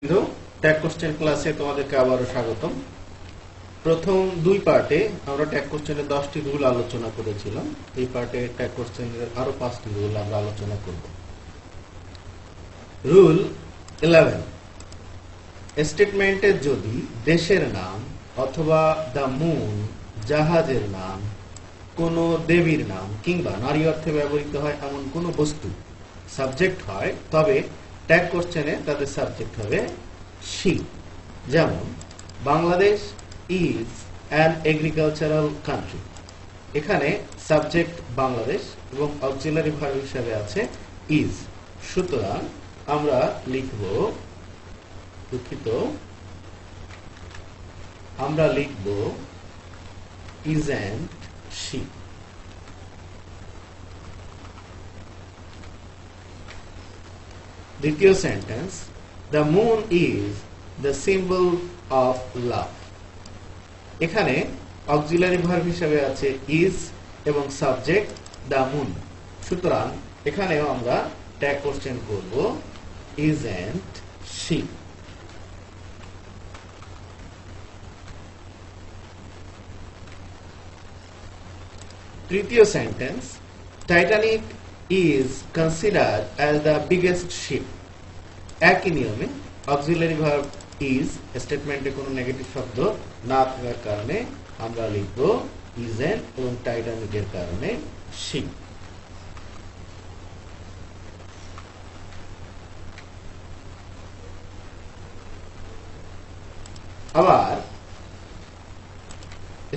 বন্ধু, tag question ক্লাসে তোমাদেরকে আবারও স্বাগতম। প্রথম দুই পার্টে আমরা ট্যাগ কোশ্চেনের 10টি রুল আলোচনা করেছিলাম। এই পার্টে ট্যাগ কোশ্চেনের আরো 5টি রুল আমরা আলোচনা করব। রুল 11, স্টেটমেন্টে যদি দেশের নাম অথবা দ্য মুন, জাহাজের নাম, কোন দেবীর নাম কিংবা নারী অর্থে ব্যবহৃত হয় এমন কোন বস্তু সাবজেক্ট হয়, তবে ট্যাগ কোশ্চেনে তাদের সাবজেক্ট হবে শি। যেমন Bangladesh is an agricultural country, এখানে সাবজেক্ট বাংলাদেশ এবং অক্সিলারি ভার্ব হিসেবে আছে ইজ। সুতরাং আমরা লিখব, isn't she। দ্বিতীয় sentence, the moon is the symbol of love, এখানে অক্সিলারি ভার্ব হিসেবে আছে ইজ এবং সাবজেক্ট দ্য মুন। সুতরাং এখানেও আমরা ট্যাগ কোশ্চেন করব isn't she। তৃতীয় sentence, Titanic is considered as the biggest ship, একই নিয়মে অক্সিলারি ভার্ব ইজ, স্টেটমেন্টে কোনো নেগেটিভ শব্দ না থাকার কারণে আমরা লিখব isn't এবং টাইটানিকের কারণে she। আবার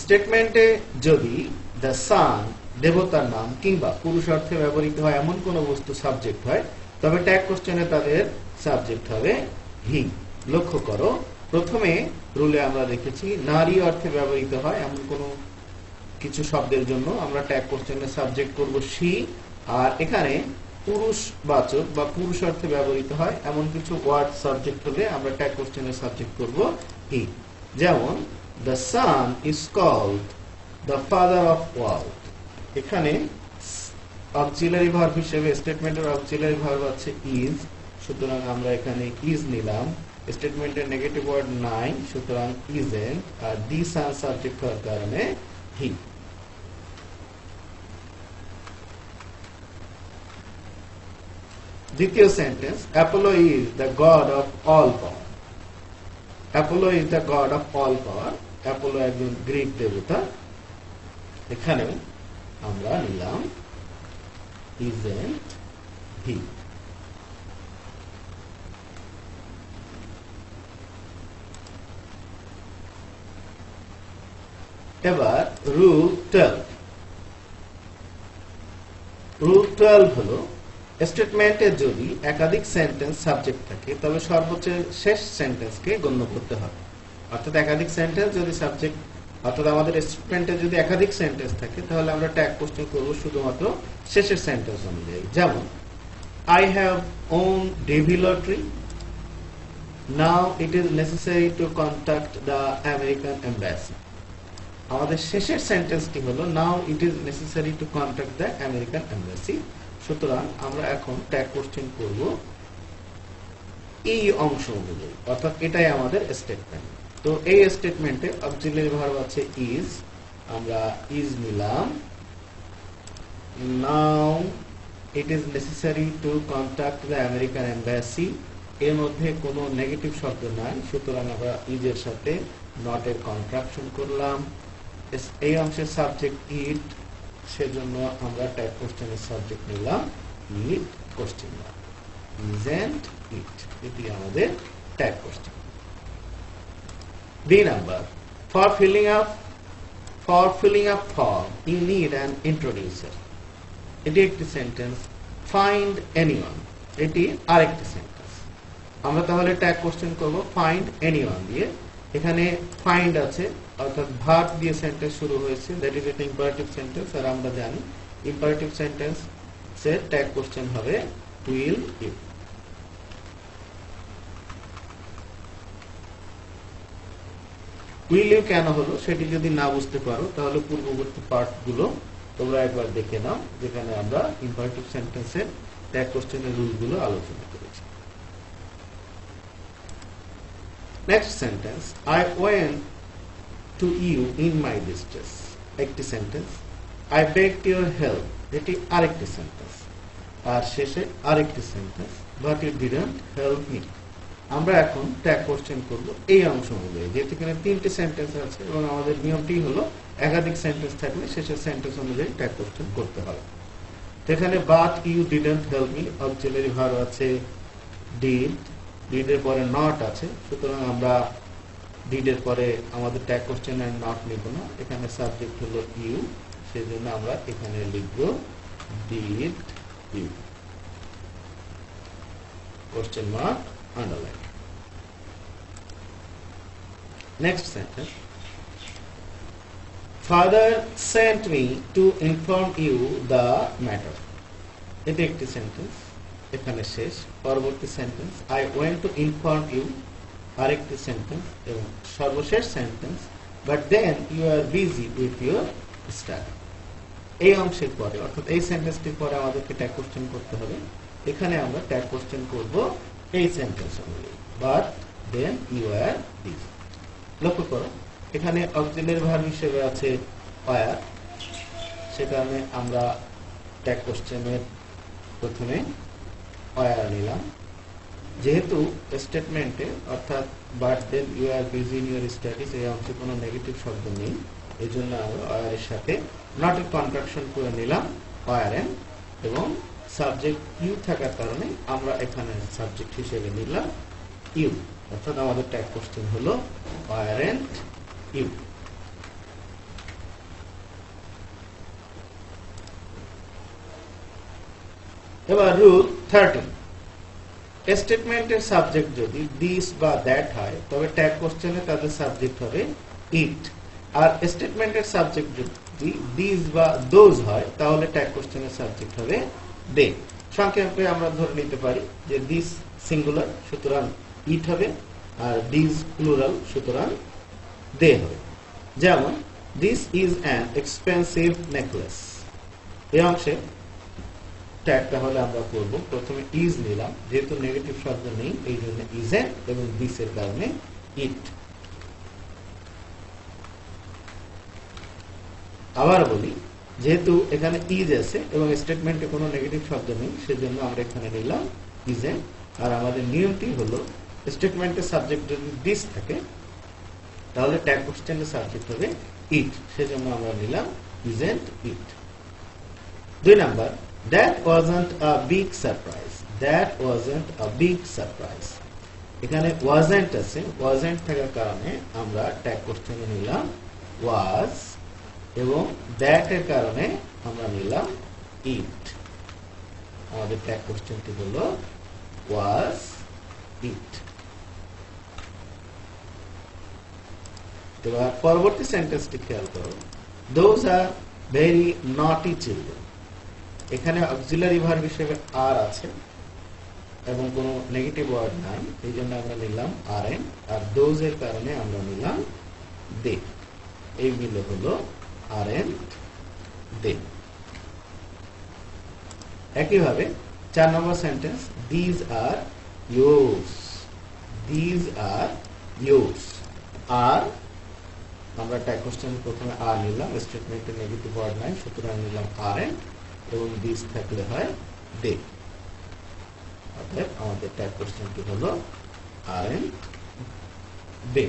স্টেটমেন্টে যদি দ্য সান, দেবতার নাম কিংবা পুরুষ অর্থে ব্যবহৃত হয় এমন কোন বস্তু সাবজেক্ট হয়, তবে ট্যাগ কোশ্চেনে তাদের সাবজেক্ট হবে হি। লক্ষ্য করো, প্রথমে রুলে আমরা দেখেছি নারী অর্থে ব্যবহৃত হয় এমন কোন কিছু শব্দের জন্য আমরা ট্যাগ কোশ্চেনে সাবজেক্ট করব শি, আর এখানে পুরুষবাচক বা পুরুষ অর্থে ব্যবহৃত হয় এমন কিছু ওয়ার্ড সাবজেক্ট হলে আমরা ট্যাগ কোশ্চেনে সাবজেক্ট করব হি। যেমন the sun is called the father of world, এখানে অক্সিলারি ভার্ব হিসেবে স্টেটমেন্টের অক্সিলারি ভার্ব আছে ইজ, সুতরাং আমরা এখানে ইজ নিলাম। স্টেটমেন্টের নেগেটিভ ওয়ার্ড নাই, সুতরাং isn't, R the San subject হওয়ার কারণে হি। দ্বিতীয় sentence, Apollo is the god of all power, Apollo is the god of all power, Apollo একজন গ্রিক দেবতা, এখানেও আমরা নিলাম isn't he। এবার রুল 12। রুল 12 হলো স্টেটমেন্টে যদি একাধিক সেন্টেন্স সাবজেক্ট থাকে তবে সর্বোচ্চ শেষ সেন্টেন্সকে গণ্য করতে হবে। অর্থাৎ একাধিক সেন্টেন্স যদি সাবজেক্ট, অর্থাৎ আমাদের স্টেটমেন্টে যদি একাধিক সেন্টেন্স থাকে তাহলে আমরা ট্যাগ কোশ্চেন করব শুধুমাত্র শেষের সেন্টেন্স অনুযায়ী। যেমন I have owned DV lottery, now it is necessary to contact the American embassy। আমাদের শেষের সেন্টেন্সটি হলো now it is necessary to contact the American embassy। সুতরাং আমরা এখন ট্যাগ কোশ্চেন করব এই অংশ অনুযায়ী, অর্থাৎ এটাই আমাদের স্টেটমেন্ট। তো এই স্টেটমেন্টে অক্সিলারি ভার্ব আছে ইজ, আমরা ইজ নিলাম। Now it is necessary to contact the American embassy, এর মধ্যে কোনো নেগেটিভ শব্দ নাই, সুতরাং আমরা ইজের সাথে নট এর কন্ট্রাকশন করলাম। এই অংশের সাবজেক্ট ইট, সেজন্য আমরা ট্যাগ কোশ্চেনের সাবজেক্ট নিলাম ইট কোশ্চেন মার্ক, isn't it, এটি আমাদের tag question. B number, for filling up form you need an introducer, এটি একটি সেন্টেন্স। ফাইন্ড এনিওয়ান, এটি আরেকটি সেন্টেন্স। আমরা তাহলে ট্যাগ কোশ্চেন করব ফাইন্ড এনিওয়ান দিয়ে। এখানে ফাইন্ড আছে, অর্থাৎ ভার্ব দিয়ে সেন্টেন্স শুরু হয়েছে, দ্যাট ইজ একটা ইম্পারেটিভ সেন্টেন্স, আর আমরা জানি ইম্পারেটিভ সেন্টেন্স এর ট্যাগ কোশ্চেন হবে উইল ইউ। উইল ইউ কেন হলো সেটি যদি না বুঝতে পারো তাহলে পূর্ববর্তী পার্টগুলো তোমরা একবার দেখে নাও, যেখানে আমরা ইম্পারেটিভ সেন্টেন্সের ট্যাগ কোশ্চেনের রুলগুলো আলোচনা করেছি। Next sentence, I went to you in my distress, একটি sentence. I begged your help, এটি আরেকটি সেন্টেন্স। আর শেষে আরেকটি sentence, but you didn't help me. আমরা এখন ট্যাগ কোশ্চেন করব এই অংশ অনুযায়ী, যেহেতু এখানে তিনটি সেন্টেন্স আছে এবং আমাদের নিয়মটি হলো একাধিক সেন্টেন্স থাকলে শেষের সেন্টেন্স অনুযায়ী ট্যাগ কোশ্চেন করতে হবে। তো এখানে but you didn't help me, auxiliary verb আছে ডিড, ডিডের পরে নট আছে, সুতরাং আমরা ডিডের পরে আমাদের ট্যাগ কোশ্চেন এর নট নিব না। এখানে সাবজেক্ট হলো ইউ, সেজন্য আমরা এখানে লিখব did you, question mark underline. Next sentence, father sent me to inform you the matter, এটি একটি সেন্টেন্স, এখানে শেষ। পরবর্তী sentence, I went to inform you, আরেকটি সেন্টেন্স, এবং সর্বশেষ sentence, but then you are busy with your study. এই অংশের পরে অর্থাৎ এই সেন্টেন্সটির পরে আমাদেরকে ট্যাগ কোশ্চেন করতে হবে। এখানে আমরা ট্যাগ কোশ্চেন করব এই সেন্টেন্স অনুযায়ী, but then you are busy. লক্ষ্য করো এখানে অক্সিলারি ভার্ব হিসেবে আছে ওয়্যার, সে কারণে আমরা ট্যাগ কোশ্চেনের প্রথমে ওয়্যার নিলাম। যেহেতু স্টেটমেন্টে অর্থাৎ but then you are busy in your studies এই অংশে কোনো নেগেটিভ শব্দ নেই, এই জন্য আমরা ওয়্যারের সাথে নটের কনট্রাকশন করে নিলাম ওয়্যারেন, এবং সাবজেক্ট ইউ থাকার কারণে আমরা এখানে সাবজেক্ট হিসেবে নিলাম ইউ, অর্থাৎ আমাদের ট্যাগ কোশ্চেন হলো ওয়্যারেন্ট ইউ। এবার রুল 13, স্টেটমেন্টের সাবজেক্ট যদি দিস বা দ্যাট হয় তবে ট্যাগ কোশ্চেনে তাদের সাবজেক্ট হবে ইট, আর স্টেটমেন্টের সাবজেক্ট যদি দিস বা দোজ হয় তাহলে ট্যাগ কোশ্চেনের সাবজেক্ট হবে দে। সংক্ষেপে আমরা ধরে নিতে পারি যে দিস সিঙ্গুলার, সুতরাং ইট হবে, আর দিস প্লুরাল, সুতরাং দে হবে। যেমন this is an expensive necklace, এই অংশে ট্যাগ তাহলে আমরা করব প্রথমে ইজ নিলাম, যেহেতু নেগেটিভ শব্দ নেই এই জন্য ইজ এন, এবং দিস এর কারণে ইট। আবার বলি, যেহেতু এখানে ইজ আছে এবং স্টেটমেন্টে কোনো নেগেটিভ শব্দ নেই সেজন্য আমরা এখানে নিলাম ইজ এন, আর আমাদের নিয়মটি হলো স্টেটমেন্টের সাবজেক্ট যদি দিস থাকে তাহলে ট্যাগ কোশ্চেনের সাবজেক্ট হবে ইট, সেজন্য আমরা নিলাম isn't it. 2 number, that wasn't a big surprise, that wasn't a big surprise, এখানে wasn't আছে, wasn't থাকার কারণে আমরা ট্যাগ কোশ্চেনে নিলাম was, এবং that এর কারণে আমরা নিলাম it, আমাদের ট্যাগ কোশ্চেনটি হলো was it। এবার পরবর্তী সেন্টেন্সটি খেয়াল করো, those are very naughty children, এখানে অক্সিলারি ভার্ব হিসেবে আর আছে এবং কোনো নেগেটিভ ওয়ার্ড নাই, এই জন্য আমরা নিলাম আর এন, আর দোজ এর কারণে আমরা নিলাম দে, এই মিলে হলো আর এন দে। একইভাবে 4 নম্বর sentence, these are yours, these are yours, আর আমরা ট্যাগ কোশ্চেন প্রথমে আর নিলাম, স্টেটমেন্টে নেগেটিভ ওয়ার্ড নাই, সুতরাং নিলাম আর এন, এবং দিস থাকলে হয় দে, অর্থাৎ আমাদের ট্যাগ কোশ্চেনটি হলো আর এন দে।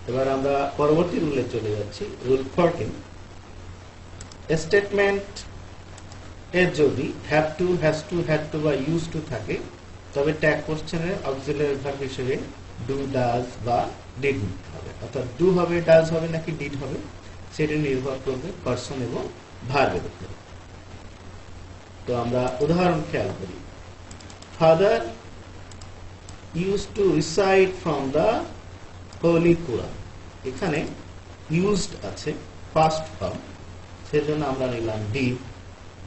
এবার আমরা পরবর্তী রুলে চলে যাচ্ছি, রুল 14, স্টেটমেন্ট এর যদি have to, has to, had to বা ইউজ টু থাকে তবে ট্যাগ কোশ্চেনের অক্সিলারি ভার্ব হিসেবে ডু, ডাজ বা ডিড হবে, অর্থাৎ ডু হবে, ডাজ হবে নাকি ডিড হবে সেটা নির্ভর করবে পারসন এবং ভার্বের উপর। তো আমরা উদাহরণ খেয়াল করি, father use to recite from the holy Quran, এখানে ইউজড আছে ফার্স্ট ফর্ম, সেজন্য আমরা নিলাম ডিড,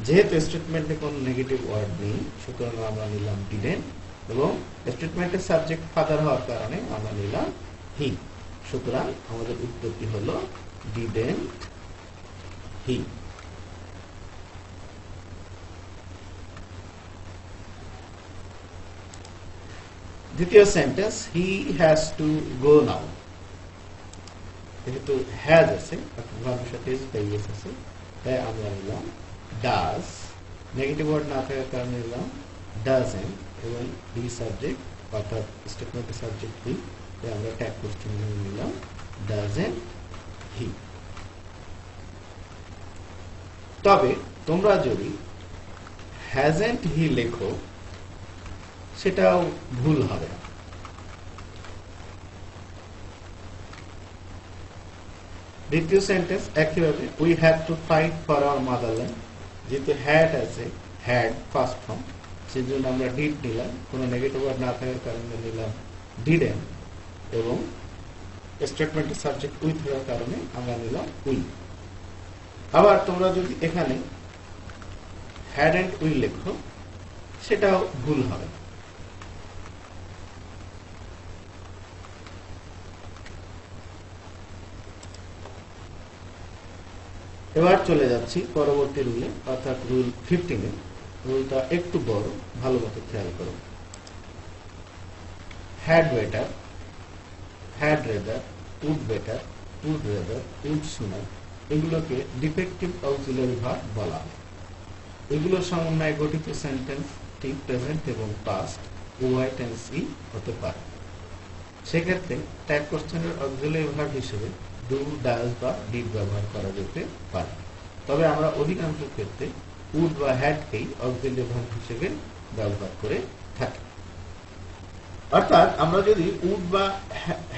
যেহেতু স্টেটমেন্টে কোনো নেগেটিভ ওয়ার্ড নেই সুতরাং আমরা নিলাম ডিডেন্ট, এবং স্টেটমেন্টের সাবজেক্ট ফাদার হওয়ার কারণে আমরা নিলাম হি, সুতরাং আমাদের উত্তরটি হলো ডিডেন্ট হি। দ্বিতীয় sentence, he has to go now. যেহেতু হ্যাজ আছে, ভার্বের সাথে ইএস আছে, তাই আমরা নিলাম ডাজ। নেগেটিভ ওয়ার্ড না থাকার কারণে নিলাম ডাজেন্ট, এবং বি সাবজেক্ট অর্থাৎ স্টেটমেন্টের সাবজেক্ট বি, তাই আমরা ট্যাগ কোশ্চেন নিলাম ডাজেন্ট হি। তবে তোমরা যদি হ্যাজেন্ট হি লেখো সেটাও ভুল হবে না। দ্বিতীয় সেন্টেন্স একইভাবে, we had to fight for our motherland. যেহেতু হ্যাড আছে, হ্যাড ফার্স্ট ফর্ম, সেজন্য আমরা ডিড নিলাম। কোনো নেগেটিভ ওয়ার্ড না থাকার কারণে নিলাম ডিডেন্ট, এবং স্টেটমেন্টের সাবজেক্ট উইথ হওয়ার কারণে আমরা নিলাম উই। আবার তোমরা যদি এখানে হ্যাড এন্ড উই লেখো সেটাও ভুল হবে। এবার চলে যাচ্ছি পরবর্তী রুলে, অর্থাৎ রুল 15 এ। রুলটা একটু বড়, ভালো মতো খেয়াল করো। Had better, had rather, would better, would rather, would sooner, এগুলোকে ডিফেক্টিভ অক্সিলারি ভার্ব বলা হয়। এগুলো সমন্বয়ে গঠিত সেন্টেন্সটি প্রেজেন্ট এবং পাস্ট উভয় টেন্সই হতে পারে। সেক্ষেত্রে ট্যাগ কোশ্চেনের অক্সিলারি ভার্ব হিসেবে ডু, ডাজ বা ডিড ব্যবহার করা যেতে পারে। তবে আমরা অধিকাংশ ক্ষেত্রে উড বা হ্যাডকেই অক্সিলারি ভার্ব হিসেবে ব্যবহার করে থাকি। অর্থাৎ আমরা যদি উড বা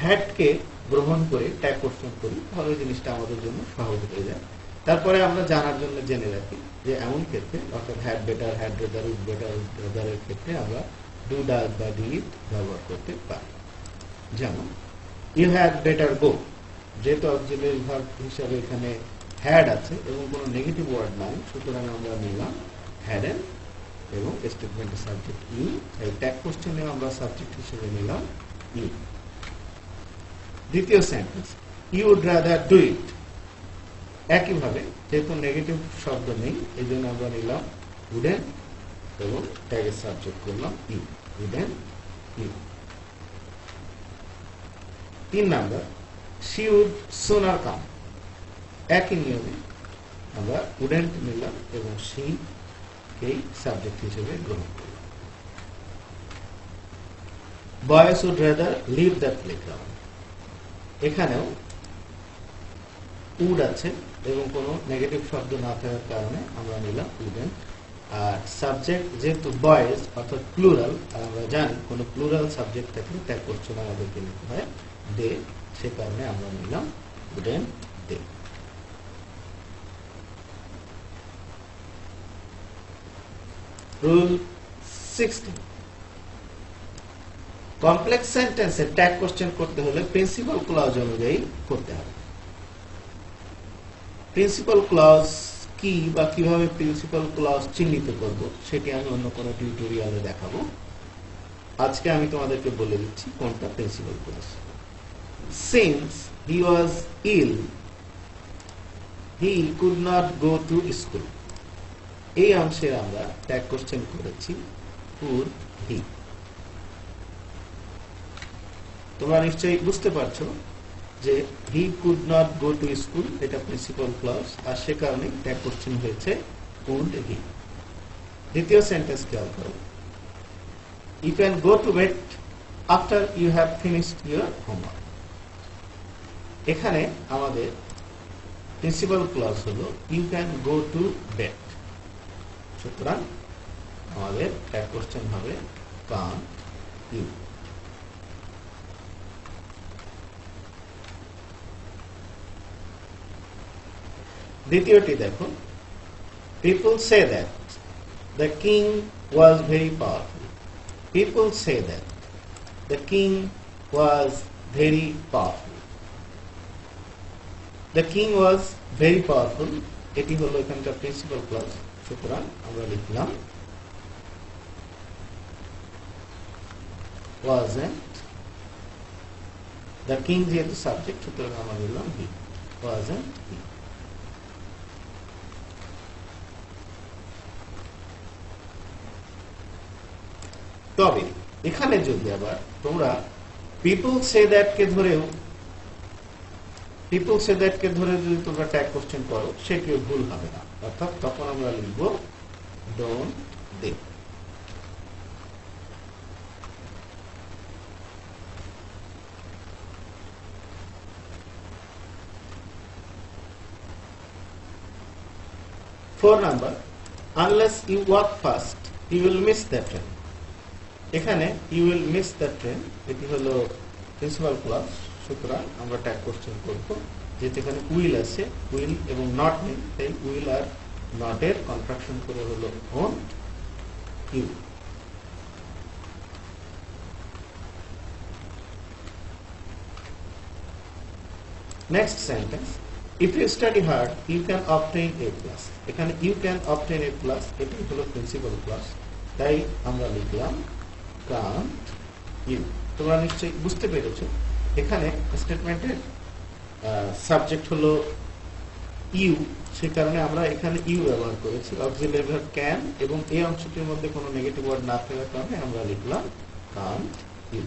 হ্যাডকে গ্রহণ করে ট্যাগ কোশ্চেন করি তাহলে জিনিসটা আমাদের জন্য সহজ হয়ে যায়। তারপরে আমরা জানার জন্য জেনে রাখি যে এমন ক্ষেত্রে, অর্থাৎ had better, had rather, would better, would রেদারের ক্ষেত্রে আমরা ডু, ডাজ বা ডিড ব্যবহার করতে পারি। যেমন ইউ হ্যাড বেটার গো, যেহেতু অক্সিলারি ভার্ব হিসাবে এখানে হ্যাড আছে এবং কোনো নেগেটিভ ওয়ার্ড নাই, সুতরাং আমরা নিলাম হ্যাডেন এবং স্টেটমেন্টের সাবজেক্ট ইউ। এই ট্যাগ কোশ্চেনে আমরা সাবজেক্ট হিসেবে নিলাম ইউ। দ্বিতীয় sentence, you would rather do it. একইভাবে যেহেতু নেগেটিভ শব্দ নেই, এই জন্য আমরা নিলাম উডেন এবং ট্যাগের সাবজেক্ট করলাম you, wouldn't you. 3 number, she would sooner come। একই নিয়মে আমরা উডেন্ট নিলাম এবং she কেই সাবজেক্ট হিসেবে গ্রহণ করলাম। boys would rather leave the playground। এখানেও উড আছে এবং কোনো নেগেটিভ শব্দ না থাকার কারণে আমরা নিলাম উডেন্ট। আর সাবজেক্ট যেহেতু বয়েজ অর্থাৎ প্লুরাল, আর আমরা জানি কোনো প্লুরাল সাবজেক্ট থাকলে ট্যাগ কোশ্চেন আমাদেরকে নিতে হয় দে, সে কারণে আমরা নিলাম উডেন্ট দে। রুল 16, কমপ্লেক্স সেন্টেন্সে ট্যাগ কোশ্চেন করতে হলে প্রিন্সিপাল ক্লজ অনুযায়ী করতে হবে। প্রিন্সিপাল ক্লজ কি বা কিভাবে প্রিন্সিপাল ক্লজ চিহ্নিত করব সেটি আমি অন্য কোনো টিউটোরিয়ালে দেখাবো। আজকে আমি তোমাদেরকে বলে দিচ্ছি কোনটা principal clause. Since he was ill, he could not go to school। এই অংশে আমরা ট্যাগ কোশ্চেন করেছি could he। তোমরা নিশ্চয়ই বুঝতে পারছো যে he could not go to school এটা প্রিন্সিপাল ক্লজ, আর সে কারণে ট্যাগ কোশ্চেন হয়েছে could he। দ্বিতীয় সেন্টেন্স খেয়াল করো, you can go to bed after you have finished your homework। এখানে আমাদের প্রিন্সিপাল ক্লজ হলো you can go to bed, সুতরাং আমাদের ট্যাগ কোশ্চেন হবে কান ইউ। দ্বিতীয়টি দেখো, people say that the king was very powerful। people say that the king was very powerful। The king was very powerful, এটি হলো এখানকার প্রিন্সিপাল ক্লজ, সুতরাং আমরা লিখলাম wasn't। the king যেহেতু সাবজেক্ট, সুতরাং আমরা লিখলাম he, wasn't he। তবে এখানে যদি আবার তোমরা পিপল সে দ্যাট কে ধরে যদি তোমরা ট্যাগ কোশ্চেন করো সেটিও ভুল হবে না, অর্থাৎ তখন আমরা লিখব don't they. Four number, unless you walk fast, you will miss the train. এখানে you will miss the train, এটি হলো প্রিন্সিপাল ক্লজ, সুতরাং আমরা ট্যাগ কোশ্চেন করব, যেহেতু এখানে উইল আছে, উইল এবং নট নেই, তাই উইল আর নট এর কন্ট্রাকশন করে হলো won't you। Next sentence, if you study hard you can obtain a plus। এখানে you can obtain a plus এটি হলো প্রিন্সিপাল ক্লজ, তাই আমরা লিখলাম can't you। তোমরা নিশ্চয়ই বুঝতে পেরেছো এখানে স্টেটমেন্টের সাবজেক্ট হলো ইউ, সেই কারণে আমরা এখানে ইউ ব্যবহার করেছি। অক্সিলারি ভার্ব ক্যান এবং এই অংশটির মধ্যে কোনো নেগেটিভ ওয়ার্ড না থাকার কারণে আমরা লিখলাম can't you।